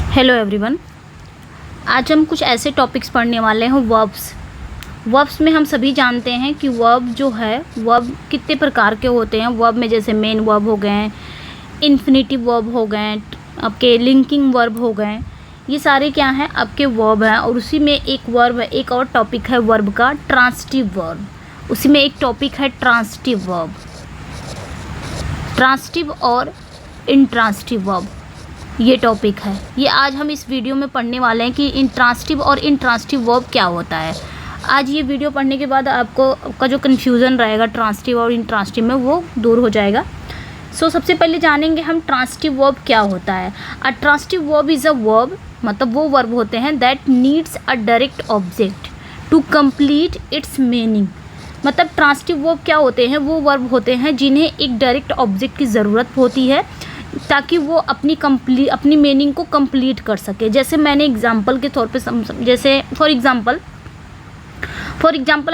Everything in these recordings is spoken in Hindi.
Hello everyone. आज हम कुछ ऐसे टॉपिक्स पढ़ने वाले हैं वर्ब्स में हम सभी जानते हैं कि वर्ब जो है वर्ब कितने प्रकार के होते हैं। वर्ब में जैसे मेन वर्ब हो गए, इन्फिनेटिव वर्ब हो गए, आपके लिंकिंग वर्ब हो गए, ये सारे क्या हैं आपके वर्ब हैं। और उसी में एक वर्ब है, एक और टॉपिक है वर्ब का ट्रांसिटिव वर्ब। उसी में एक टॉपिक है ट्रांसिटिव वर्ब, ट्रांसिटिव और इंट्रांसिटिव वर्ब, ये टॉपिक है। ये आज हम इस वीडियो में पढ़ने वाले हैं कि इंट्रांसिटिव और इंट्रांसिटिव वर्ब क्या होता है। आज ये वीडियो पढ़ने के बाद आपका जो कन्फ्यूज़न रहेगा ट्रांसिटिव और इंट्रांसिटिव में वो दूर हो जाएगा। सबसे पहले जानेंगे हम ट्रांसिटिव वर्ब क्या होता है। A transitive verb is a verb, मतलब वो वर्ब होते हैं that needs a direct object to complete its meaning. मतलब ट्रांसिटिव वर्ब क्या होते हैं, वो वर्ब होते हैं जिन्हें एक डायरेक्ट ऑब्जेक्ट की ज़रूरत होती है ताकि वो अपनी मीनिंग को कंप्लीट कर सके। जैसे मैंने एग्जांपल के तौर पे जैसे फॉर एग्जांपल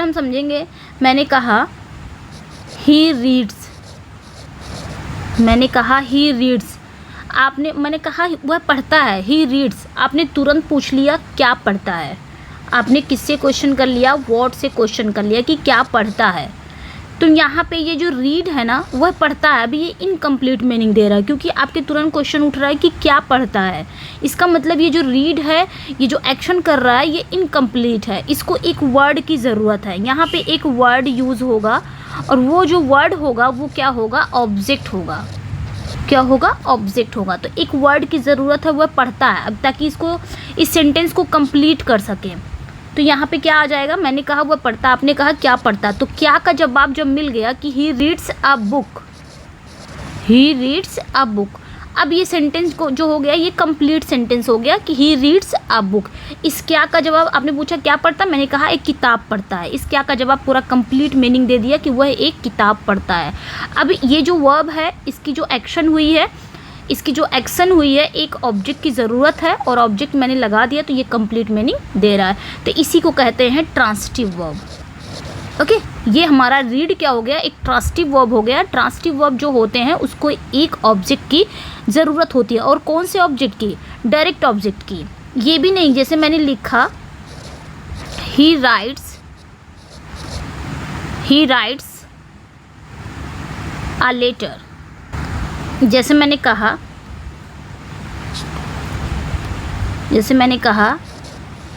हम समझेंगे। मैंने कहा ही रीड्स, मैंने कहा वह पढ़ता है, ही रीड्स। आपने तुरंत पूछ लिया क्या पढ़ता है। आपने किससे क्वेश्चन कर लिया, व्हाट से क्वेश्चन कर लिया कि क्या पढ़ता है। तो यहाँ पे ये जो रीड है ना वह पढ़ता है, अभी ये इनकम्प्लीट मीनिंग दे रहा है क्योंकि आपके तुरंत क्वेश्चन उठ रहा है कि क्या पढ़ता है। इसका मतलब ये जो रीड है, ये जो एक्शन कर रहा है, ये इनकम्प्लीट है। इसको एक वर्ड की ज़रूरत है। यहाँ पे एक वर्ड यूज़ होगा और वो जो वर्ड होगा वो क्या होगा, ऑब्जेक्ट होगा। क्या होगा, ऑब्जेक्ट होगा। तो एक वर्ड की ज़रूरत है, वह पढ़ता है, अब ताकि इस सेंटेंस को कंप्लीट कर सके। तो यहाँ पे क्या आ जाएगा, मैंने कहा वह पढ़ता, आपने कहा क्या पढ़ता। तो क्या का जवाब जब मिल गया कि he reads a book, he reads a book. अब ये सेंटेंस को जो हो गया ये कंप्लीट सेंटेंस हो गया कि ही रीड्स अ बुक। इस क्या का जवाब, आपने पूछा क्या पढ़ता, मैंने कहा एक किताब पढ़ता है। इस क्या का जवाब पूरा कंप्लीट मीनिंग दे दिया कि वह एक किताब पढ़ता है। अब ये जो वर्ब है इसकी जो एक्शन हुई है, एक ऑब्जेक्ट की ज़रूरत है और ऑब्जेक्ट मैंने लगा दिया तो ये कंप्लीट मीनिंग दे रहा है। तो इसी को कहते हैं ट्रांसिटिव वर्ब। ओके, ये हमारा रीड क्या हो गया, एक ट्रांसिटिव वर्ब हो गया। ट्रांसिटिव वर्ब जो होते हैं उसको एक ऑब्जेक्ट की ज़रूरत होती है। और कौन से ऑब्जेक्ट की, डायरेक्ट ऑब्जेक्ट की। ये भी नहीं, जैसे मैंने लिखा ही राइट्स अ लेटर। जैसे मैंने कहा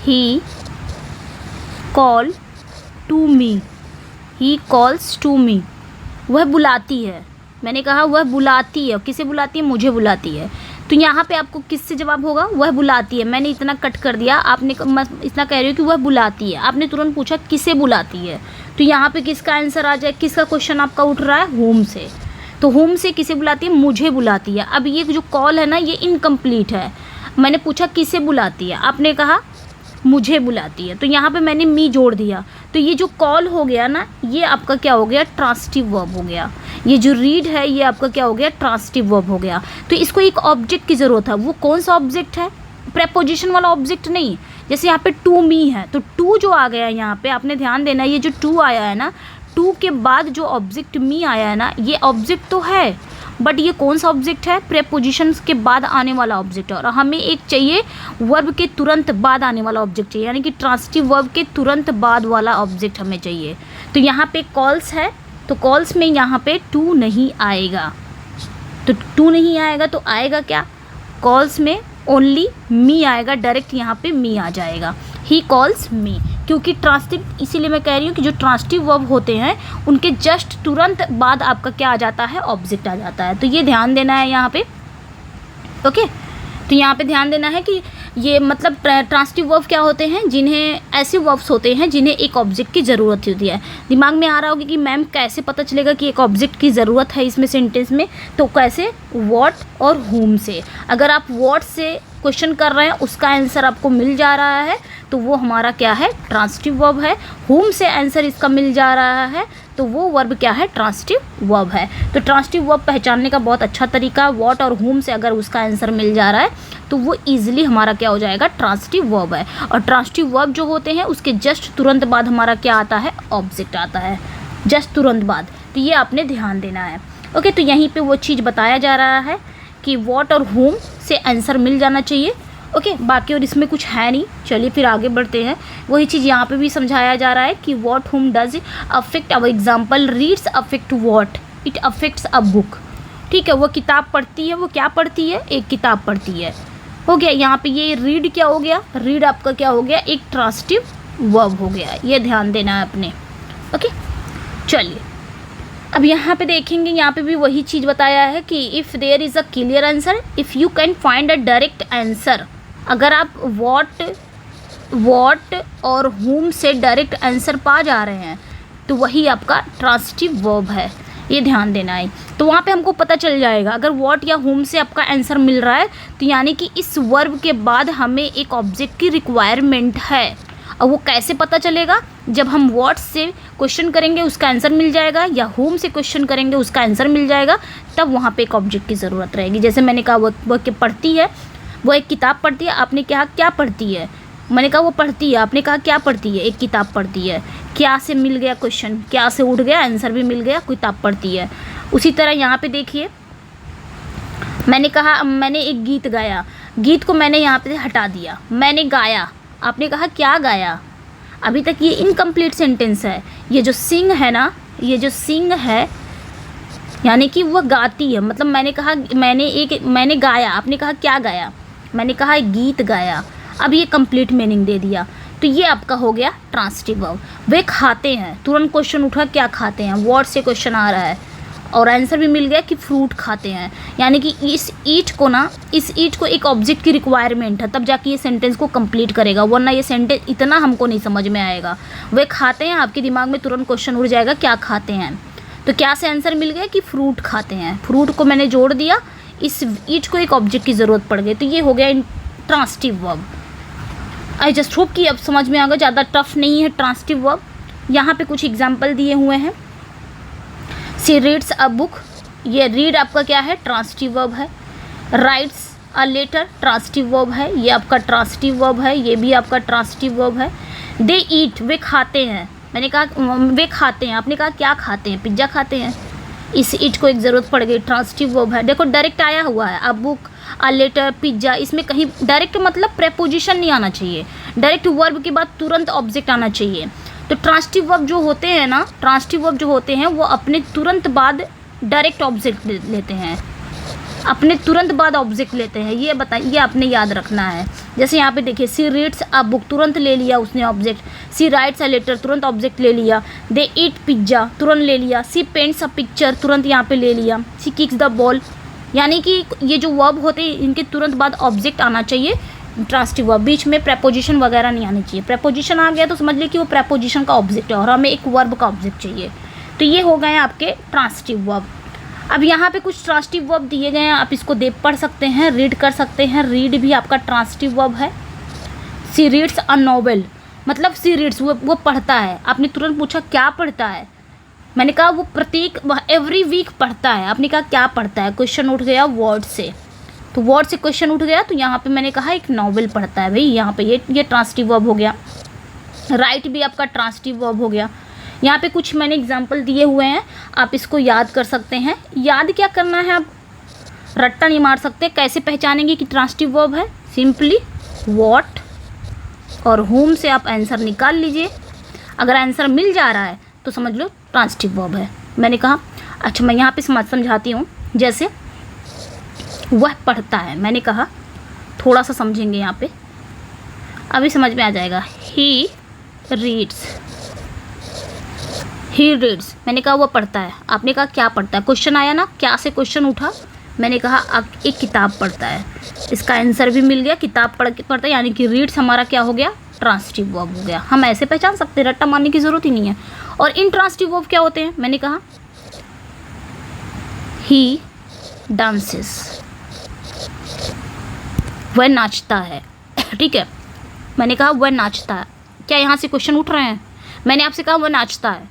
he call to me, he calls to me, वह बुलाती है। मैंने कहा वह बुलाती है, किसे बुलाती है, मुझे बुलाती है। तो यहाँ पे आपको किससे जवाब होगा, वह बुलाती है। मैंने इतना कट कर दिया, आपने इतना कह रही हो कि वह बुलाती है, आपने तुरंत पूछा किसे बुलाती है। तो यहाँ पे किसका आंसर आ जाए, किसका क्वेश्चन आपका उठ रहा है, होम से। तो होम से किसे बुलाती है, मुझे बुलाती है। अब ये जो कॉल है ना ये इनकम्प्लीट है। मैंने पूछा किसे बुलाती है, आपने कहा मुझे बुलाती है। तो यहाँ पे मैंने मी जोड़ दिया। तो ये जो कॉल हो गया ना ये आपका क्या हो गया, ट्रांसिटिव वर्ब हो गया। ये जो रीड है ये आपका क्या हो गया, ट्रांसिटिव वर्ब हो गया। तो इसको एक ऑब्जेक्ट की ज़रूरत है। वो कौन सा ऑब्जेक्ट है, प्रेपोजिशन वाला ऑब्जेक्ट नहीं। जैसे यहाँ पे टू मी है तो टू जो आ गया यहाँ पे, आपने ध्यान देना, ये जो टू आया है ना, टू के बाद जो ऑब्जेक्ट मी आया है ना, ये ऑब्जेक्ट तो है बट ये कौन सा ऑब्जेक्ट है, प्रेपोजिशंस के बाद आने वाला ऑब्जेक्ट है। और हमें एक चाहिए वर्ब के तुरंत बाद आने वाला ऑब्जेक्ट चाहिए, यानी कि ट्रांसिटिव वर्ब के तुरंत बाद वाला ऑब्जेक्ट हमें चाहिए। तो यहाँ पे कॉल्स है तो कॉल्स में यहाँ पे टू नहीं आएगा। तो टू नहीं आएगा तो आएगा क्या, कॉल्स में ओनली मी आएगा, डायरेक्ट यहाँ पे मी आ जाएगा, ही कॉल्स मी। क्योंकि ट्रांसिटिव, इसीलिए मैं कह रही हूँ कि जो ट्रांसिटिव वर्ब होते हैं उनके जस्ट तुरंत बाद आपका क्या आ जाता है, ऑब्जेक्ट आ जाता है। तो ये ध्यान देना है यहाँ पे। ओके, तो यहाँ पे ध्यान देना है कि ये मतलब ट्रांसिटिव वर्ब क्या होते हैं, जिन्हें ऐसे वर्ब्स होते हैं जिन्हें एक ऑब्जेक्ट की ज़रूरत होती है। दिमाग में आ रहा होगा कि मैम कैसे पता चलेगा कि एक ऑब्जेक्ट की ज़रूरत है इसमें सेंटेंस में, तो कैसे, व्हाट और whom से। अगर आप व्हाट से क्वेश्चन कर रहे हैं उसका आंसर आपको मिल जा रहा है तो वो हमारा क्या है, ट्रांसिटिव वर्ब है। whom से आंसर इसका मिल जा रहा है तो वो वर्ब क्या है, ट्रांसिटिव वर्ब है। तो ट्रांसिटिव वर्ब पहचानने का बहुत अच्छा तरीका, व्हाट और whom से अगर उसका आंसर मिल जा रहा है तो वो ईजिली हमारा क्या हो जाएगा, ट्रांसिटिव वर्ब है। और ट्रांसिटिव वर्ब जो होते हैं उसके जस्ट तुरंत बाद हमारा क्या आता है, ऑब्जेक्ट आता है, जस्ट तुरंत बाद। तो ये आपने ध्यान देना है। ओके, तो यहीं पे वो चीज़ बताया जा रहा है कि व्हाट और whom से आंसर मिल जाना चाहिए। ओके, बाकी और इसमें कुछ है नहीं। चलिए फिर आगे बढ़ते हैं। वही चीज़ यहाँ पे भी समझाया जा रहा है कि वॉट हुम does affect our example reads affect what it affects a book. ठीक है, वो किताब पढ़ती है, वो क्या पढ़ती है, एक किताब पढ़ती है। हो गया यहाँ पे ये रीड क्या हो गया, रीड आपका क्या हो गया, एक ट्रांसिटिव वर्ब हो गया। ये ध्यान देना है अपने। ओके, चलिए अब यहाँ पे देखेंगे, यहाँ पे भी वही चीज़ बताया है कि if there is a clear answer, if you can find a direct answer. अगर आप वॉट और हुम से डायरेक्ट आंसर पा जा रहे हैं तो वही आपका ट्रांसिटिव वर्ब है। ये ध्यान देना है। तो वहाँ पे हमको पता चल जाएगा अगर वॉट या हुम से आपका आंसर मिल रहा है तो यानी कि इस वर्ब के बाद हमें एक ऑब्जेक्ट की रिक्वायरमेंट है। और वो कैसे पता चलेगा, जब हम वॉट से क्वेश्चन करेंगे उसका आंसर मिल जाएगा, या होम से क्वेश्चन करेंगे उसका आंसर मिल जाएगा, तब वहाँ पे एक ऑब्जेक्ट की ज़रूरत रहेगी। जैसे मैंने कहा वो पढ़ती है, वो एक किताब पढ़ती है। आपने कहा क्या पढ़ती है, मैंने कहा वो पढ़ती है, आपने कहा क्या पढ़ती है, एक किताब पढ़ती है। क्या से मिल गया क्वेश्चन, क्या से उठ गया आंसर भी मिल गया, किताब पढ़ती है। उसी तरह यहाँ पे देखिए, मैंने कहा मैंने एक गीत गाया, गीत को मैंने यहाँ पे हटा दिया, मैंने गाया, आपने कहा क्या गाया। अभी तक ये इनकम्प्लीट सेंटेंस है। ये जो सिंग है ना, ये जो सिंग है यानी कि वो गाती है। मतलब मैंने कहा मैंने गाया, आपने कहा क्या गाया, मैंने कहा एक गीत गाया। अब ये कंप्लीट मीनिंग दे दिया, तो ये आपका हो गया ट्रांसिटिव वर्ब। वे खाते हैं, तुरंत क्वेश्चन उठा क्या खाते हैं, वर्ड से क्वेश्चन आ रहा है और आंसर भी मिल गया कि फ्रूट खाते हैं। यानी कि इस ईट को एक ऑब्जेक्ट की रिक्वायरमेंट है, तब जाके ये सेंटेंस को कंप्लीट करेगा, वरना ये सेंटेंस इतना हमको नहीं समझ में आएगा। वे खाते हैं, आपके दिमाग में तुरंत क्वेश्चन उड़ जाएगा क्या खाते हैं, तो क्या से आंसर मिल गया कि फ्रूट खाते हैं। फ्रूट को मैंने जोड़ दिया, इस ईट को एक ऑब्जेक्ट की ज़रूरत पड़ गई, तो ये हो गया transitive verb. I just hope कि अब समझ में आ गया, ज़्यादा टफ नहीं है ट्रांसिटिव वर्ब। यहाँ पे कुछ एग्जाम्पल दिए हुए हैं। सी रीड्स अ बुक, ये रीड आपका क्या है, ट्रांसिटिव वर्ब है। Writes a letter, transitive verb है, ये आपका ट्रांसिटिव वर्ब है, ये भी आपका ट्रांसिटिव वर्ब है। दे ईट, वे खाते हैं, मैंने कहा वे खाते हैं, आपने कहा क्या खाते हैं, पिज्ज़ा खाते हैं। इस ईट को एक ज़रूरत पड़ गई, ट्रांसिटिव वर्ब है। देखो डायरेक्ट आया हुआ है, a book, a letter, pizza, इसमें कहीं डायरेक्ट मतलब प्रेपोजिशन नहीं आना चाहिए, डायरेक्ट वर्ब के बाद तुरंत ऑब्जेक्ट आना चाहिए। तो ट्रांसिटिव वर्ब जो होते हैं ना, ट्रांसिटिव वर्ब जो होते हैं वो अपने तुरंत बाद डायरेक्ट ऑब्जेक्ट लेते हैं, अपने तुरंत बाद ऑब्जेक्ट लेते हैं। ये बताइए, ये आपने याद रखना है। जैसे यहाँ पे देखिए, सी रीड्स अ बुक, तुरंत ले लिया उसने object. She writes a letter, तुरंत ऑब्जेक्ट ले लिया। दे ईट पिज्ज़ा, तुरंत ले लिया। सी पेंट्स अ पिक्चर, तुरंत यहाँ पे ले लिया। सी किक्स द बॉल, यानी कि ये जो वर्ब होते हैं इनके तुरंत बाद ऑब्जेक्ट आना चाहिए ट्रांसिटिव वर्ब, बीच में प्रेपोजिशन वगैरह नहीं आनी चाहिए। प्रेपोजिशन आ गया तो समझ लीजिए कि वो प्रेपोजिशन का ऑब्जेक्ट है और हमें एक वर्ब का ऑब्जेक्ट चाहिए। तो ये हो गए आपके ट्रांसिटिव वर्ब। अब यहाँ पे कुछ ट्रांसिटिव वर्ब दिए गए हैं, आप इसको पढ़ सकते हैं, रीड कर सकते हैं। रीड भी आपका ट्रांसिटिव वर्ब है। सी रीड्स अ नॉवेल, मतलब सी रीड्स वो पढ़ता है। आपने तुरंत पूछा क्या पढ़ता है, मैंने कहा वो प्रत्येक एवरी वीक पढ़ता है। आपने कहा क्या पढ़ता है, क्वेश्चन उठ गया वर्ड से, तो वर्ड से क्वेश्चन उठ गया, तो यहाँ पे मैंने कहा एक नॉवेल पढ़ता है भाई। यहाँ पे ये ट्रांसिटिव वर्ब हो गया। राइट भी आपका ट्रांसिटिव वर्ब हो गया। यहाँ पे कुछ मैंने एग्जांपल दिए हुए हैं, आप इसको याद कर सकते हैं। याद क्या करना है, आप रट्टा नहीं मार सकते। कैसे पहचानेंगे कि ट्रांसिटिव वर्ब है, सिंपली व्हाट और whom से आप आंसर निकाल लीजिए। अगर आंसर मिल जा रहा है तो समझ लो ट्रांसिटिव वर्ब है। मैंने कहा अच्छा, मैं यहाँ पे समझाती हूँ। जैसे वह पढ़ता है, मैंने कहा थोड़ा सा समझेंगे यहाँ पे, अभी समझ में आ जाएगा। ही रीड्स, मैंने कहा वो पढ़ता है। आपने कहा क्या पढ़ता है, क्वेश्चन आया ना, क्या से क्वेश्चन उठा, मैंने कहा एक किताब पढ़ता है। इसका आंसर भी मिल गया, किताब पढ़ता है, यानी कि रीड्स हमारा क्या हो गया, ट्रांसिटिव वर्ब हो गया। हम ऐसे पहचान सकते हैं, रट्टा मारने की ज़रूरत ही नहीं है। और इन ट्रांसिटिव वर्ब क्या होते हैं, मैंने कहा ही डांसेस, वह नाचता है। ठीक है, मैंने कहा वह नाचता है। क्या यहाँ से क्वेश्चन उठ रहे हैं, मैंने आपसे कहा वह नाचता है,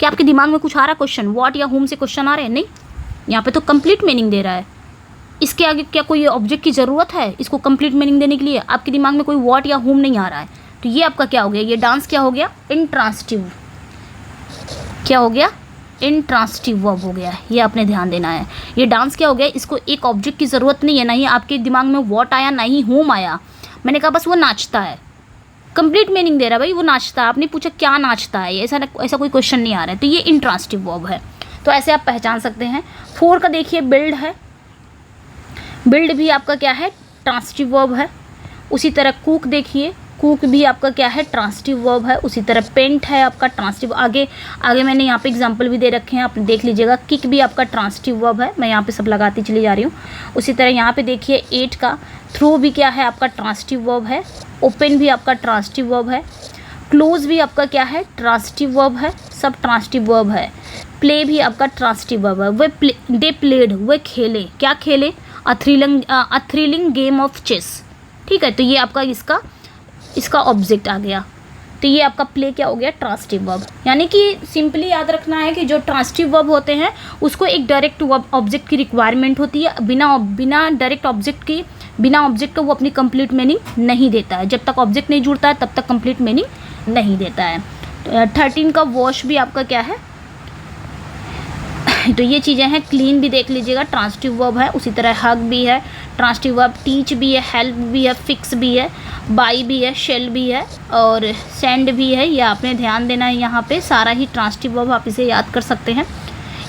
क्या आपके दिमाग में कुछ आ रहा है क्वेश्चन, व्हाट या whom से क्वेश्चन आ रहे हैं, नहीं। यहाँ पे तो कंप्लीट मीनिंग दे रहा है। इसके आगे क्या कोई ऑब्जेक्ट की ज़रूरत है इसको कंप्लीट मीनिंग देने के लिए, आपके दिमाग में कोई व्हाट या whom नहीं आ रहा है। तो ये आपका क्या हो गया, ये डांस क्या हो गया, इंट्रांसिटिव, क्या हो गया, इंट्रांसिटिव वर्ब हो गया। ये आपने ध्यान देना है। ये डांस क्या हो गया, इसको एक ऑब्जेक्ट की ज़रूरत नहीं है, ना ही आपके दिमाग में व्हाट आया, ना ही whom आया। मैंने कहा बस वो नाचता है, कंप्लीट मीनिंग दे रहा है भाई, वो नाचता है। आपने पूछा क्या नाचता है, ऐसा कोई क्वेश्चन नहीं आ रहा है, तो ये इंट्रांसिटिव वर्ब है। तो ऐसे आप पहचान सकते हैं। 4 का देखिए बिल्ड है, बिल्ड भी आपका क्या है, ट्रांसिटिव वर्ब है। उसी तरह कुक देखिए, कुक भी आपका क्या है, ट्रांसिटिव वर्ब है। उसी तरह पेंट है आपका ट्रांसिटिव। आगे मैंने यहाँ पे एग्जांपल भी दे रखे हैं, आप देख लीजिएगा। किक भी आपका ट्रांसिटिव वर्ब है, मैं यहाँ पे सब लगाती चली जा रही हूँ। उसी तरह यहाँ पे देखिए 8 का थ्रो भी क्या है आपका, ट्रांसिटिव वर्ब है। ओपन भी आपका ट्रांसिटिव वर्ब है। क्लोज भी आपका क्या है, ट्रांसिटिव वर्ब है, सब ट्रांसिटिव वर्ब है। प्ले भी आपका ट्रांसिटिव वर्ब है। दे प्लेड, वे खेले, क्या खेले, अ थ्रिलिंग गेम ऑफ चेस। ठीक है, तो ये आपका इसका ऑब्जेक्ट आ गया। तो ये आपका प्ले क्या हो गया, ट्रांसिटिव वर्ब। यानी कि सिंपली याद रखना है कि जो ट्रांसिटिव वर्ब होते हैं उसको एक डायरेक्ट ऑब्जेक्ट की रिक्वायरमेंट होती है। बिना डायरेक्ट ऑब्जेक्ट की, बिना ऑब्जेक्ट को वो अपनी कंप्लीट मीनिंग नहीं देता है। जब तक ऑब्जेक्ट नहीं जुड़ता है तब तक कंप्लीट मीनिंग नहीं देता है। तो 13 का वॉश भी आपका क्या है, तो ये चीज़ें हैं। क्लीन भी देख लीजिएगा, ट्रांसिटिव वर्ब है। उसी तरह हग भी है, ट्रांसिटिव वर्ब। टीच भी है, हेल्प भी है, फिक्स भी है, बाई भी है, शेल भी है और सेंड भी है। ये आपने ध्यान देना है, यहाँ पे सारा ही ट्रांसिटिव वर्ब, आप इसे याद कर सकते हैं।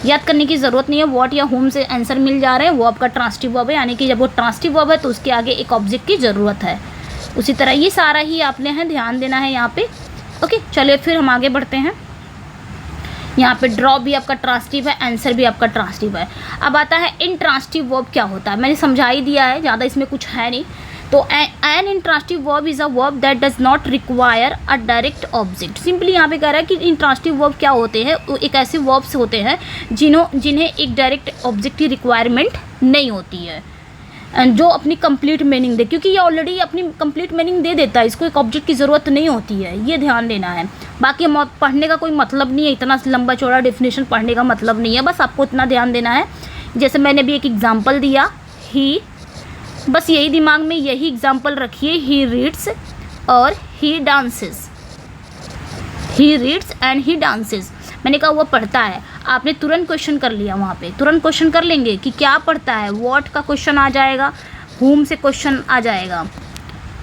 याद करने की ज़रूरत नहीं है, व्हाट या होम से आंसर मिल जा रहे हैं, वो आपका ट्रांसिटिव वर्ब है। यानी कि जब वो ट्रांसिटिव वर्ब है तो उसके आगे एक ऑब्जेक्ट की ज़रूरत है। उसी तरह ये सारा ही आपने है ध्यान देना है यहाँ पे। ओके, चलिए फिर हम आगे बढ़ते हैं। यहाँ पे ड्रॉप भी आपका ट्रांसिटिव है, आंसर भी आपका ट्रांसिटिव है। अब आता है इंट्रांसिटिव वर्ब क्या होता है, मैंने समझा ही दिया है, ज़्यादा इसमें कुछ है नहीं। तो an intransitive verb is a verb that does not require a direct object. Simply यहाँ पे कह रहा है कि इंट्रांसिटिव वर्ब क्या होते हैं, वो एक ऐसे वर्ब्स होते हैं जिन्हें एक डायरेक्ट ऑब्जेक्ट की रिक्वायरमेंट नहीं होती है, जो अपनी कंप्लीट मीनिंग दे, क्योंकि ये ऑलरेडी अपनी कंप्लीट मीनिंग दे देता है, इसको एक ऑब्जेक्ट की ज़रूरत नहीं होती है, ये ध्यान देना है। बाकी पढ़ने का कोई मतलब नहीं है, इतना लंबा चौड़ा डेफिनेशन पढ़ने का मतलब नहीं है, बस आपको इतना ध्यान देना है। जैसे मैंने भी एक एग्जांपल दिया, ही, बस यही दिमाग में यही एग्जांपल रखिए, ही रीड्स और he dances. He reads and he dances, मैंने कहा वो पढ़ता है, आपने तुरंत क्वेश्चन कर लिया, वहाँ पे तुरंत क्वेश्चन कर लेंगे कि क्या पढ़ता है। व्हाट का क्वेश्चन आ जाएगा, whom से क्वेश्चन आ जाएगा,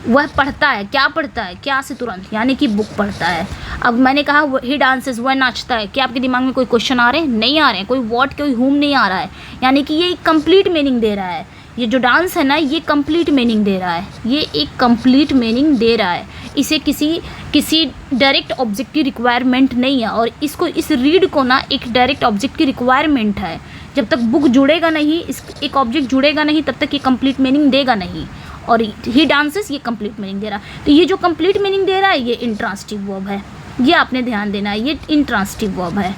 वह पढ़ता है, क्या पढ़ता है, क्या से तुरंत, यानी कि बुक पढ़ता है। अब मैंने कहा ही डांसेस, वह नाचता है, क्या आपके दिमाग में कोई क्वेश्चन आ रहे हैं, नहीं आ रहे हैं, कोई व्हाट कोई whom नहीं आ रहा है, यानी कि ये कंप्लीट मीनिंग दे रहा है। ये जो डांस है ना, ये कंप्लीट मीनिंग दे रहा है, ये एक कंप्लीट मीनिंग दे रहा है। इसे किसी डायरेक्ट ऑब्जेक्ट की रिक्वायरमेंट नहीं है, और इस रीड को ना एक डायरेक्ट ऑब्जेक्ट की रिक्वायरमेंट है। जब तक बुक जुड़ेगा नहीं, एक ऑब्जेक्ट जुड़ेगा नहीं, तब तक ये कंप्लीट मीनिंग देगा नहीं। और ही डांसेस ये कंप्लीट मीनिंग दे रहा है। तो ये जो कंप्लीट मीनिंग दे रहा है ये इंट्रांसिटिव वर्ब है, ये आपने ध्यान देना है, ये इंट्रांसिटिव वर्ब है।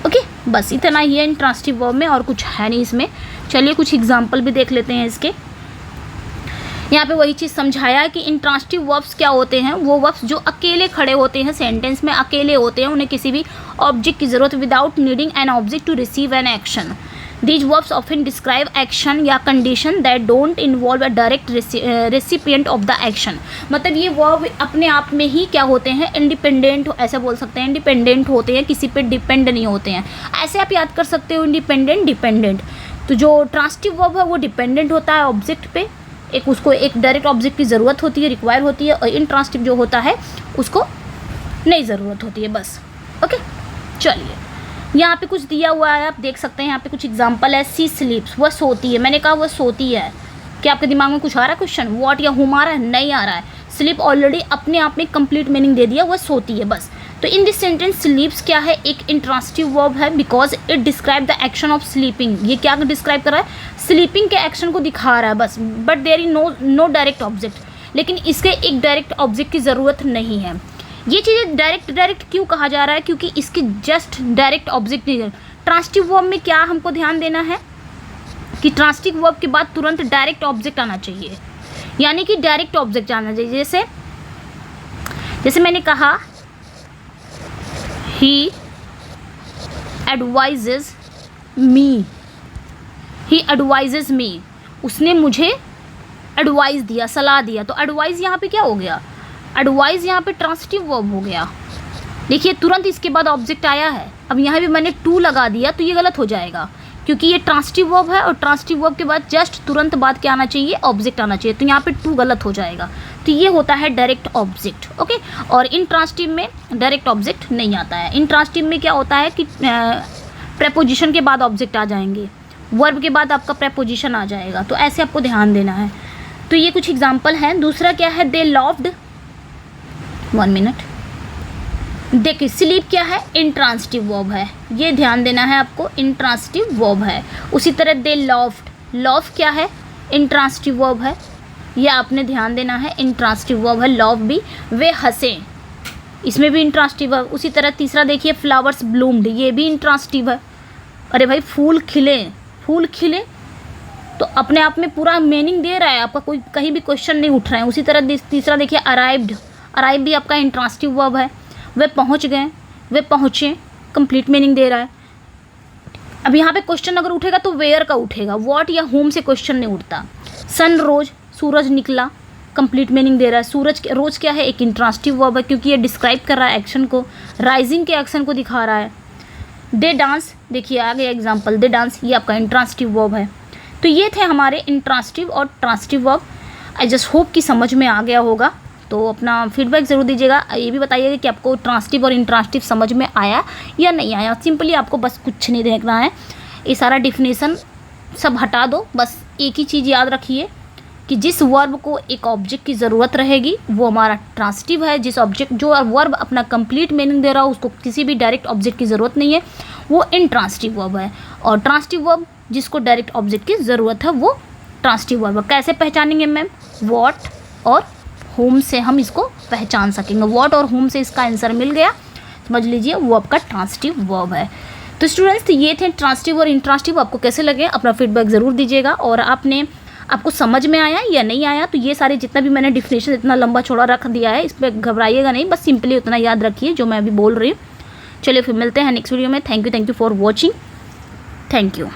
ओके, बस इतना ही है इंट्रांसिटिव वर्ब में, और कुछ है नहीं इसमें। चलिए कुछ एग्जाम्पल भी देख लेते हैं इसके। यहाँ पे वही चीज़ समझाया है कि इंट्रांसिटिव वर्ब्स क्या होते हैं, वो वर्ब्स जो अकेले खड़े होते हैं, सेंटेंस में अकेले होते हैं, उन्हें किसी भी ऑब्जेक्ट की ज़रूरत, without needing an object to receive an action. These verbs often describe action या condition that don't involve a direct recipient of the action. मतलब ये वर्ब अपने आप में ही क्या होते हैं, इंडिपेंडेंट, ऐसे बोल सकते हैं, इंडिपेंडेंट होते हैं, किसी पे डिपेंड नहीं होते हैं। ऐसे आप याद कर सकते हो, इंडिपेंडेंट, डिपेंडेंट। तो जो ट्रांसिटिव वर्ब है वो डिपेंडेंट होता है ऑब्जेक्ट पे, उसको एक डायरेक्ट ऑब्जेक्ट की ज़रूरत होती है, रिक्वायर होती है, और इंट्रांसिटिव जो होता है उसको नहीं ज़रूरत होती है, बस। ओके, चलिए यहाँ पे कुछ दिया हुआ है, आप देख सकते हैं, यहाँ पे कुछ एग्जांपल है। सी स्लीप्स, वह सोती है, मैंने कहा वह सोती है। क्या आपके दिमाग में कुछ आ रहा है क्वेश्चन, व्हाट या whom आ रहा है, नहीं आ रहा है। स्लीप ऑलरेडी अपने आप में कंप्लीट मीनिंग दे दिया, वह सोती है, बस। तो इन दिस सेंटेंस स्लीप्स क्या है, एक इंट्रांसिटिव वर्ब है, because it describe the action of sleeping. ये क्या डिस्क्राइब कर रहा है, स्लीपिंग के एक्शन को दिखा रहा है, बस। But there is no direct object, लेकिन इसके एक डायरेक्ट ऑब्जेक्ट की ज़रूरत नहीं है। ये चीज़ें डायरेक्ट क्यों कहा जा रहा है, क्योंकि इसके जस्ट डायरेक्ट ऑब्जेक्ट नहीं है। ट्रांसिटिव वर्ब में क्या हमको ध्यान देना है कि ट्रांसिटिव वर्ब के बाद तुरंत डायरेक्ट ऑब्जेक्ट आना चाहिए, यानी कि डायरेक्ट ऑब्जेक्ट आना चाहिए। जैसे मैंने कहा, ही एडवाइजेज मी, ही एडवाइजेज मी, उसने मुझे एडवाइस दिया, सलाह दिया। तो एडवाइस यहाँ पे क्या हो गया, एडवाइस यहाँ पे ट्रांसिटिव वर्ब हो गया। देखिए तुरंत इसके बाद ऑब्जेक्ट आया है। अब यहाँ भी मैंने टू लगा दिया तो ये गलत हो जाएगा, क्योंकि ये ट्रांसिटिव वर्ब है, और ट्रांसिटिव वर्ब के बाद जस्ट तुरंत बाद क्या आना चाहिए, ऑब्जेक्ट आना चाहिए। तो यहाँ पे टू गलत हो जाएगा। तो ये होता है डायरेक्ट ऑब्जेक्ट। ओके, और इंट्रांसिटिव में डायरेक्ट ऑब्जेक्ट नहीं आता है। इंट्रांसिटिव में क्या होता है कि प्रेपोजिशन के बाद ऑब्जेक्ट आ जाएंगे, वर्ब के बाद आपका प्रेपोजिशन आ जाएगा, तो ऐसे आपको ध्यान देना है। तो ये कुछ एग्जाम्पल हैं। दूसरा क्या है, दे लव्ड, 1 मिनट, देखिए स्लीप क्या है, इंट्रांसिटिव वर्ब है, ये ध्यान देना है आपको, इंट्रांसिटिव वर्ब है। उसी तरह दे लव्ड, लव क्या है, इंट्रांसिटिव वर्ब है, ये आपने ध्यान देना है, इंट्रांसिटिव वर्ब है लव भी। वे हंसे, इसमें भी इंट्रांसिटिव है। उसी तरह तीसरा देखिए फ्लावर्स ब्लूम्ड, ये भी इंट्रांसिटिव है। अरे भाई फूल खिले, फूल खिले तो अपने आप में पूरा मीनिंग दे रहा है, आपका कोई कहीं भी क्वेश्चन नहीं उठ रहा है। उसी तरह तीसरा देखिए अराइव्ड, अराइव भी आपका इंट्रांसिटिव वर्ब है। वे पहुंच गए, वे पहुंचे, कंप्लीट मीनिंग दे रहा है। अब यहाँ पे क्वेश्चन अगर उठेगा तो वेयर का उठेगा, व्हाट या होम से क्वेश्चन नहीं उठता। सन रोज, सूरज निकला, कंप्लीट मीनिंग दे रहा है। सूरज रोज क्या है, एक इंट्रांसिटिव वर्ब है क्योंकि ये डिस्क्राइब कर रहा है एक्शन को, राइजिंग के एक्शन को दिखा रहा है। दे डांस, देखिए आ गया एग्जाम्पल, दे डांस, ये आपका इंट्रांसिटिव वर्ब है। तो ये थे हमारे इंट्रांसिटिव और transitive verb. I just hope कि समझ में आ गया होगा। तो अपना फीडबैक ज़रूर दीजिएगा, ये भी बताइएगा कि आपको ट्रांसिटिव और इंट्रांसिटिव समझ में आया या नहीं आया। सिंपली आपको बस कुछ नहीं देखना है, ये सारा डिफिनेशन सब हटा दो, बस एक ही चीज़ याद रखिए कि जिस वर्ब को एक ऑब्जेक्ट की ज़रूरत रहेगी वो हमारा ट्रांसिटिव है। जिस ऑब्जेक्ट जो वर्ब अपना कंप्लीट मीनिंग दे रहा हो उसको किसी भी डायरेक्ट ऑब्जेक्ट की ज़रूरत नहीं है, वो इंट्रांसिटिव वर्ब है। और ट्रांसिटिव वर्ब जिसको डायरेक्ट ऑब्जेक्ट की ज़रूरत है वो ट्रांसिटिव वर्ब है। कैसे पहचानेंगे मैम, व्हाट और होम से हम इसको पहचान सकेंगे। व्हाट और होम से इसका आंसर मिल गया, समझ लीजिए वो आपका ट्रांसिटिव वर्ब है। तो स्टूडेंट्स ये थे ट्रांसिटिव और इंट्रांसिटिव, आपको कैसे लगे अपना फीडबैक ज़रूर दीजिएगा। और आपको समझ में आया या नहीं आया, तो ये सारे जितना भी मैंने डिफिनेशन इतना लंबा चौड़ा रख दिया है, इस पर घबराइएगा नहीं, बस सिंपली उतना याद रखिए जो मैं अभी बोल रही हूँ। चलिए फिर मिलते हैं नेक्स्ट वीडियो में। Thank you for watching, thank you.